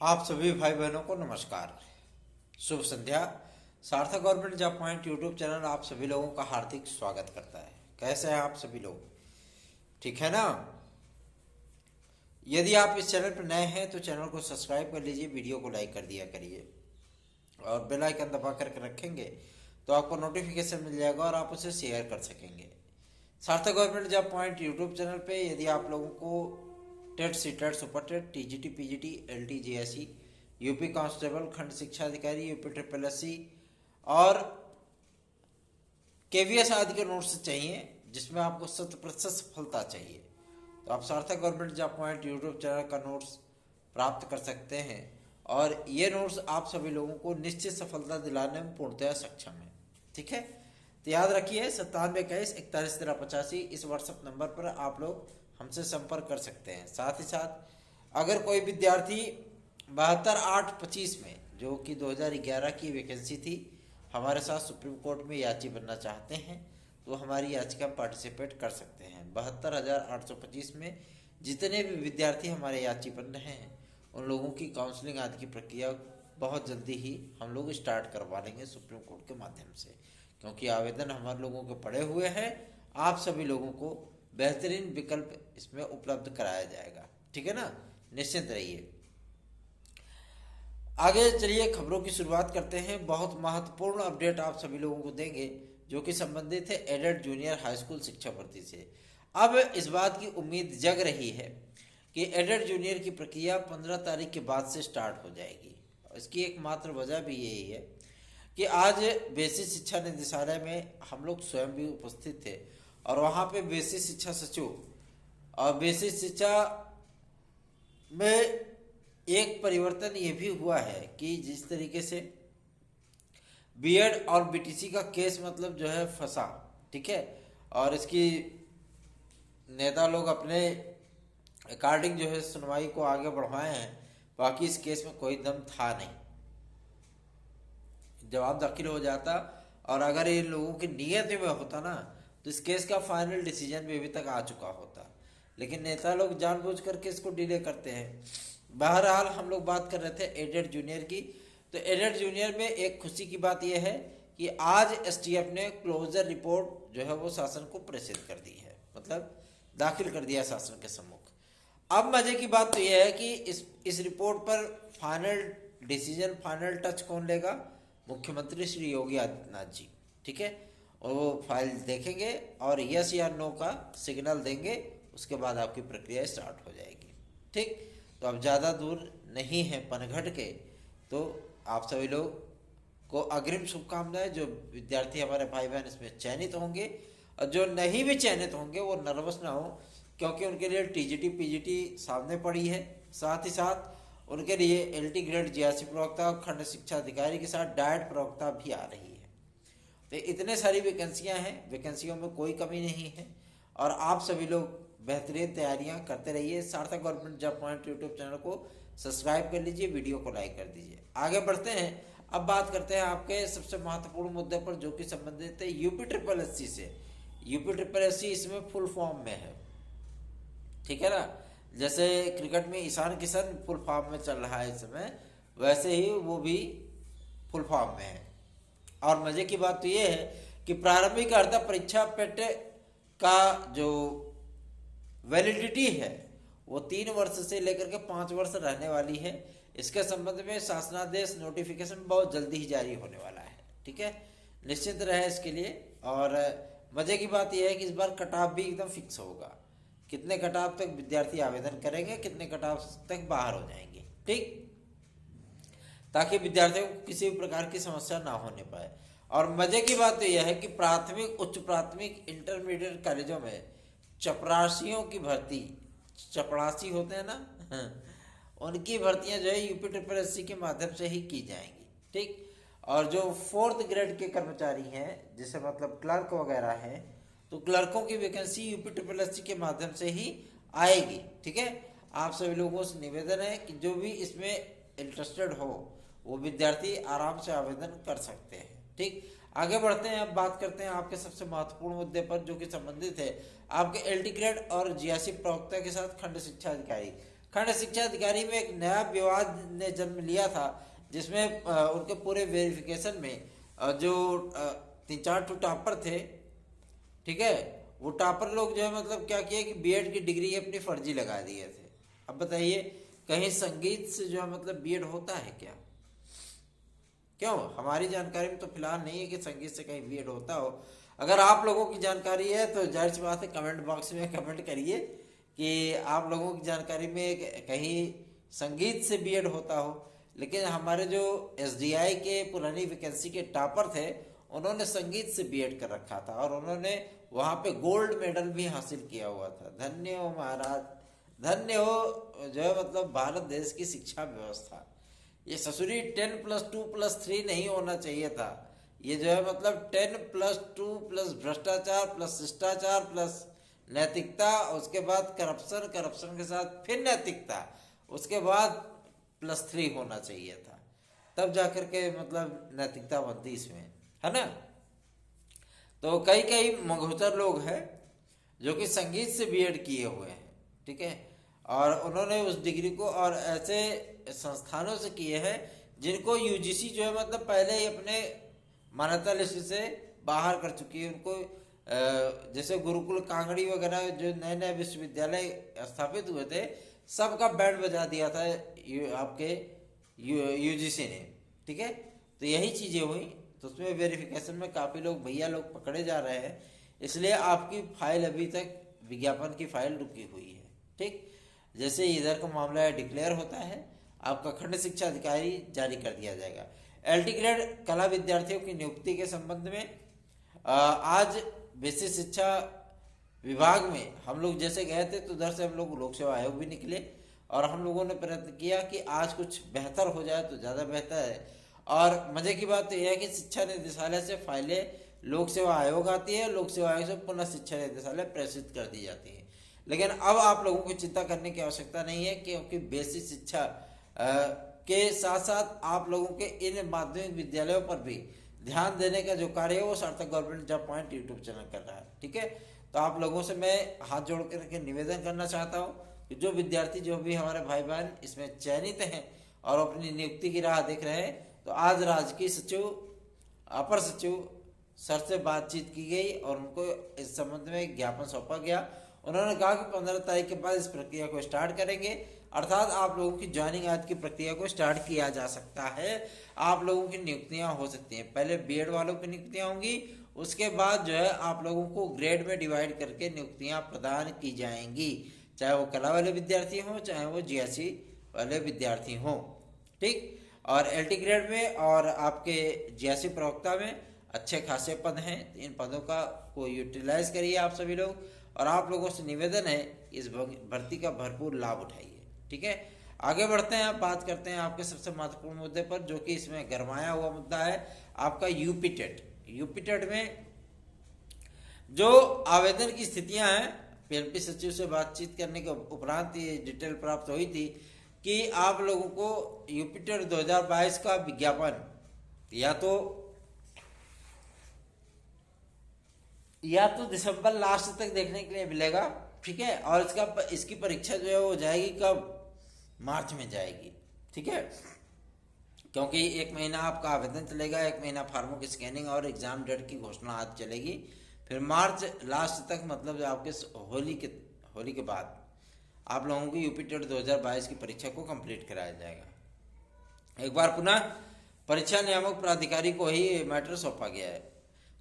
आप सभी भाई बहनों को नमस्कार, शुभ संध्या। सार्थक government job point YouTube channel आप सभी लोगों का हार्दिक स्वागत करता है। कैसे हैं आप सभी लोग? ठीक है ना? यदि आप इस चैनल पर नए हैं तो चैनल को सब्सक्राइब कर लीजिए, वीडियो को लाइक कर दिया करिए और बेल आइकन दबा करके रखेंगे तो आपको नोटिफिकेशन मिल जाएगा और आप उसे शेयर कर सकेंगे। Sarthak government job point YouTube channel पे यदि आप लोगों को TET, CTET, super TET, TGT, PGT, LT, JSE, UP constable, खंड शिक्षा अधिकारी, यूपी ट्रिपल एससी और केवीएस आदि के नोट्स चाहिए जिसमें आपको 100% सफलता चाहिए तो आप सार्थक government job point YouTube channel का नोट्स प्राप्त कर सकते हैं और ये नोट्स आप सभी लोगों को निश्चित सफलता दिलाने में पूर्णतः सक्षम है। ठीक है, तो याद रखिए 9721411385 इस व्हाट्सएप नंबर पर आप लोग हमसे संपर्क कर सकते हैं। साथ ही साथ अगर कोई विद्यार्थी 72/8/25 में, जो कि 2011 की वैकेंसी थी, हमारे साथ सुप्रीम कोर्ट में याची बनना चाहते हैं तो हमारी याचिका में पार्टिसिपेट कर सकते हैं। 72,825 में जितने भी विद्यार्थी हमारे याची बन रहे हैं उन लोगों की काउंसलिंग आदि की प्रक्रिया बहुत जल्दी ही हम लोग स्टार्ट करवा लेंगे सुप्रीम कोर्ट के माध्यम से, क्योंकि आवेदन हमारे लोगों के पड़े हुए हैं। आप सभी लोगों को बेहतरीन विकल्प इसमें उपलब्ध कराया जाएगा। ठीक है ना? निश्चिंत रहिए। आगे चलिए खबरों की शुरुआत करते हैं। बहुत महत्वपूर्ण अपडेट आप सभी लोगों को देंगे जो कि संबंधित है एडेड जूनियर हाई स्कूल शिक्षा भर्ती से। अब इस बात की उम्मीद जग रही है कि एडेड जूनियर की प्रक्रिया 15 तारीख के बाद से स्टार्ट हो जाएगी। इसकी एकमात्र वजह भी यही है कि आज बेसिक शिक्षा निदेशालय में हम लोग स्वयं भी उपस्थित थे और वहाँ पे बेसिक शिक्षा सचिव और बेसिक शिक्षा में एक परिवर्तन ये भी हुआ है कि जिस तरीके से बीएड और बीटीसी का केस मतलब जो है फंसा, ठीक है, और इसकी नेता लोग अपने अकॉर्डिंग जो है सुनवाई को आगे बढ़वाए हैं, बाकी इस केस में कोई दम था नहीं। जवाब दाखिल हो जाता और अगर इन लोगों की नीयत में होता ना तो इस केस का फाइनल डिसीजन भी अभी तक आ चुका होता, लेकिन नेता लोग जानबूझ करके इसको डिले करते हैं। बहरहाल हम लोग बात कर रहे थे एडेड जूनियर की, तो एडेड जूनियर में एक खुशी की बात यह है कि आज एसटीएफ ने क्लोजर रिपोर्ट जो है वो शासन को प्रेषित कर दी है, मतलब दाखिल कर दिया शासन के सम्मुख। अब मजे की बात तो यह है कि इस रिपोर्ट पर फाइनल डिसीजन, फाइनल टच कौन लेगा? मुख्यमंत्री श्री योगी आदित्यनाथ जी। ठीक है, और वो फाइल देखेंगे और यस या नो का सिग्नल देंगे, उसके बाद आपकी प्रक्रिया स्टार्ट हो जाएगी। ठीक, तो अब ज़्यादा दूर नहीं है पनघट के, तो आप सभी लोग को अग्रिम शुभकामनाएं। जो विद्यार्थी हमारे भाई बहन इसमें चयनित होंगे और जो नहीं भी चयनित होंगे वो नर्वस ना हो, क्योंकि उनके लिए टीजीटी पीजीटी सामने पड़ी है। साथ ही साथ उनके लिए एलटी ग्रेड जीआरसी प्रवक्ता और खंड शिक्षा अधिकारी के साथ डायट प्रवक्ता भी आ रही है। तो इतने सारी वैकेंसियां हैं, वैकेंसियों में कोई कमी नहीं है और आप सभी लोग बेहतरीन तैयारियां करते रहिए। सार्थक government job point YouTube channel को सब्सक्राइब कर लीजिए, वीडियो को लाइक कर दीजिए। आगे बढ़ते हैं, अब बात करते हैं आपके सबसे महत्वपूर्ण मुद्दे पर जो कि संबंधित है यूपी ट्रिपल एससी से। यूपी ट्रिपल एससी इसमें फुल फॉर्म में है, ठीक है ना? जैसे क्रिकेट में ईशान किशन फुल फॉर्म में चल रहा है इस समय, वैसे ही वो भी फुल फॉर्म में है। और मजे की बात तो ये है कि प्रारंभिक अर्हता परीक्षा पेट का जो वैलिडिटी है वो 3 वर्ष से लेकर के 5 वर्ष रहने वाली है। इसके संबंध में शासनादेश नोटिफिकेशन बहुत जल्दी ही जारी होने वाला है। ठीक है, निश्चिंत रहे इसके लिए। और मजे की बात यह है कि इस बार कट ऑफ भी एकदम फिक्स होगा, कितने कट ऑफ तक विद्यार्थी आवेदन करेंगे, कितने कट ऑफ तक बाहर हो जाएंगे, ठीक, ताकि विद्यार्थियों को किसी भी प्रकार की समस्या ना होने पाए। और मजे की बात तो यह है कि प्राथमिक, उच्च प्राथमिक, इंटरमीडिएट कॉलेजों में चपरासियों की भर्ती, चपरासी होते हैं ना उनकी भर्तियां जो है यूपी ट्रिपल एससी के माध्यम से ही की जाएंगी। ठीक, और जो 4th ग्रेड के कर्मचारी हैं, जैसे मतलब क्लर्क वगैरह हैं, तो क्लर्कों की वैकेंसी यूपी ट्रिपल एससी के माध्यम से ही आएगी। ठीक है, आप सभी लोगों से निवेदन है कि जो भी इसमें इंटरेस्टेड हो वो विद्यार्थी आराम से आवेदन कर सकते हैं। ठीक, आगे बढ़ते हैं, अब बात करते हैं आपके सबसे महत्वपूर्ण मुद्दे पर जो कि संबंधित है आपके एलटी ग्रेड और जीआरसी प्रवक्ता के साथ खंड शिक्षा अधिकारी। खंड शिक्षा अधिकारी में एक नया विवाद ने जन्म लिया था, जिसमें उनके पूरे वेरिफिकेशन में जो 3-4 ठो टॉपर थे, ठीक है, वो टॉपर लोग जो है मतलब क्या किया कि बीएड की डिग्री अपनी फर्जी लगा दिए थे। अब बताइए, कहीं संगीत से जो है मतलब बीएड होता है क्या? क्यों? हमारी जानकारी में तो फिलहाल नहीं है कि संगीत से कहीं बीएड होता हो। अगर आप लोगों की जानकारी है तो जाहिर सी बात है कमेंट बॉक्स में कमेंट करिए कि आप लोगों की जानकारी में कहीं संगीत से बीएड होता हो। लेकिन हमारे जो एसडीआई के पुरानी वैकेंसी के टॉपर थे, उन्होंने संगीत से बीएड कर रखा था और उन्होंने वहाँ पे गोल्ड मेडल भी हासिल किया हुआ था। धन्य हो महाराज, धन्य हो जो है मतलब भारत देश की शिक्षा व्यवस्था। ये ससुरी 10+2+3 नहीं होना चाहिए था। ये जो है मतलब 10+2 प्लस भ्रष्टाचार प्लस शिष्टाचार प्लस नैतिकता, उसके बाद करप्शन के साथ फिर नैतिकता, उसके बाद +3 होना चाहिए था। तब जाकर के मतलब नैतिकता बनती इसमें, है ना। तो कई कई मंगोचर लोग हैं जो कि संगीत से बीएड किए हुए हैं, ठीक है, और उन्होंने उस डिग्री को और ऐसे संस्थानों से किए हैं जिनको यूजीसी जो है मतलब पहले ही अपने मान्यता लिस्ट से बाहर कर चुकी है। उनको जैसे गुरुकुल कांगड़ी वगैरह जो नए नए विश्वविद्यालय स्थापित हुए थे, सबका बैंड बजा दिया था आपके यूजीसी ने, ठीक है। तो यही चीज़ें हुई, तो उसमें वेरिफिकेशन में काफ़ी लोग भैया लोग पकड़े जा रहे हैं, इसलिए आपकी फाइल अभी तक विज्ञापन की फाइल रुकी हुई है, ठीक। जैसे इधर का मामला है डिक्लेयर होता है, आपका खंड शिक्षा अधिकारी जारी कर दिया जाएगा। एलटी ग्रेड कला विद्यार्थियों की नियुक्ति के संबंध में आज बेसिक शिक्षा विभाग में हम लोग जैसे गए थे तो उधर से हम लोग लोक सेवा आयोग भी निकले और हम लोगों ने प्रयत्न किया कि आज कुछ बेहतर हो जाए तो ज़्यादा बेहतर है। और मज़े की बात तो यह है कि शिक्षा निदेशालय से फाइलें लोक सेवा आयोग आती है, लोक सेवा आयोग से पुनः शिक्षा निदेशालय प्रेषित कर दी जाती है। लेकिन अब आप लोगों को चिंता करने की आवश्यकता नहीं है, क्योंकि बेसिक शिक्षा के साथ साथ आप लोगों के इन माध्यमिक विद्यालयों पर भी ध्यान देने का जो कार्य है वो सार्थक government job point YouTube channel कर रहा है, ठीक है। तो आप लोगों से मैं हाथ जोड़ करके निवेदन करना चाहता हूँ कि जो विद्यार्थी जो भी हमारे भाई बहन इसमें चयनित हैं और अपनी नियुक्ति की राह देख रहे हैं, तो आज राजकीय सचिव अपर सचिव सर से बातचीत की गई और उनको इस संबंध में ज्ञापन सौंपा गया। उन्होंने कहा कि 15 तारीख के बाद इस प्रक्रिया को स्टार्ट करेंगे, अर्थात आप लोगों की ज्वाइनिंग आज की प्रक्रिया को स्टार्ट किया जा सकता है। आप लोगों की नियुक्तियां हो सकती हैं, पहले बीएड वालों की नियुक्तियां होंगी, उसके बाद जो है आप लोगों को ग्रेड में डिवाइड करके नियुक्तियां प्रदान की जाएंगी, चाहे वो कला वाले विद्यार्थी हों चाहे वो जीएससी वाले विद्यार्थी हों, ठीक। और एलटी ग्रेड में और आपके जीएससी प्रवक्ता में अच्छे खासे पद हैं, इन पदों को यूटिलाइज करिए आप सभी लोग। और आप लोगों से निवेदन है इस भर्ती का भरपूर लाभ उठाइए, ठीक है। आगे बढ़ते हैं, आप बात करते हैं आपके सबसे महत्वपूर्ण मुद्दे पर, जो कि इसमें गरमाया हुआ मुद्दा है आपका यूपी टेट। यूपी टेट में जो आवेदन की स्थितियां हैं, पीएलपी सचिव से बातचीत करने के उपरांत ये डिटेल प्राप्त हुई थी कि आप लोगों को यूपी टेट 2022 का विज्ञापन या तो दिसंबर लास्ट तक देखने के लिए मिलेगा, ठीक है। और इसकी परीक्षा जो है वो जाएगी कब? मार्च में जाएगी, ठीक है, क्योंकि 1 महीना आपका आवेदन चलेगा, 1 महीना फार्मों की स्कैनिंग और एग्जाम डेट की घोषणा आज चलेगी, फिर मार्च लास्ट तक मतलब आपके होली के बाद आप लोगों की यूपी टेट 2022 की परीक्षा को कंप्लीट कराया जाएगा। एक बार पुनः परीक्षा नियामक प्राधिकारी को ही मैटर सौंपा गया है।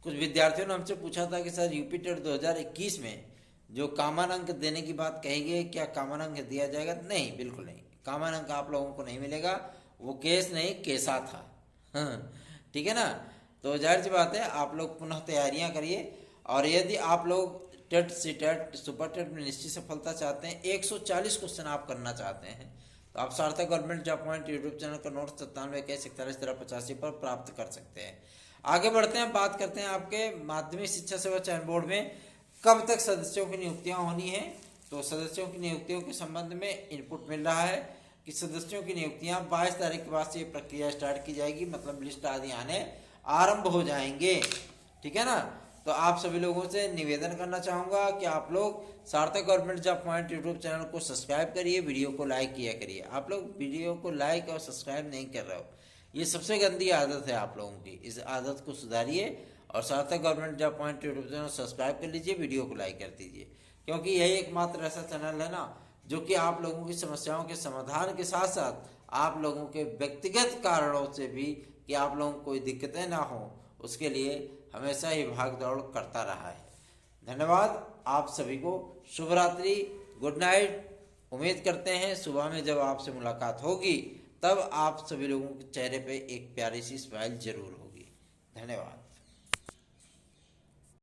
कुछ विद्यार्थियों ने हमसे पूछा था कि सर यूपी टेट 2021 में जो कॉमन अंक देने की बात कही गई, क्या कॉमन अंक दिया जाएगा? नहीं, बिल्कुल नहीं, कॉमन अंक आप लोगों को नहीं मिलेगा, वो केस नहीं केसा था, हाँ, ठीक है ना। तो जाहिर सी बात है आप लोग पुनः तैयारियां करिए, और यदि आप लोग टेट सीटेट सुपर टेट में निश्चित सफलता चाहते हैं, 140 क्वेश्चन आप करना चाहते हैं, तो आप सार्थक government job point YouTube channel का नोट 9721411385 पर प्राप्त कर सकते हैं। आगे बढ़ते हैं, बात करते हैं आपके माध्यमिक शिक्षा सेवा चयन बोर्ड में कब तक सदस्यों की नियुक्तियां होनी है। तो सदस्यों की नियुक्तियों के संबंध में इनपुट मिल रहा है कि सदस्यों की नियुक्तियां 22 तारीख के बाद से ये प्रक्रिया स्टार्ट की जाएगी, मतलब लिस्ट आदि आने आरंभ हो जाएंगे, ठीक है ना। तो आप सभी लोगों से निवेदन करना चाहूँगा कि आप लोग सार्थक government job point YouTube channel को सब्सक्राइब करिए, वीडियो को लाइक किया करिए। आप लोग वीडियो को लाइक और सब्सक्राइब नहीं कर रहे हो, ये सबसे गंदी आदत है आप लोगों की। इस आदत को सुधारिए और सार्थक government job point YouTube channel subscribe कर लीजिए, वीडियो को लाइक कर दीजिए, क्योंकि यही एकमात्र ऐसा चैनल है ना जो कि आप लोगों की समस्याओं के समाधान के साथ साथ आप लोगों के व्यक्तिगत कारणों से भी कि आप लोगों को कोई दिक्कतें ना हो, उसके लिए हमेशा ही भाग दौड़ करता रहा है। धन्यवाद आप सभी को, शुभ रात्रि, गुड नाइट। उम्मीद करते हैं सुबह में जब आपसे मुलाकात होगी तब आप सभी लोगों के चेहरे पे एक प्यारी सी स्माइल जरूर होगी। धन्यवाद।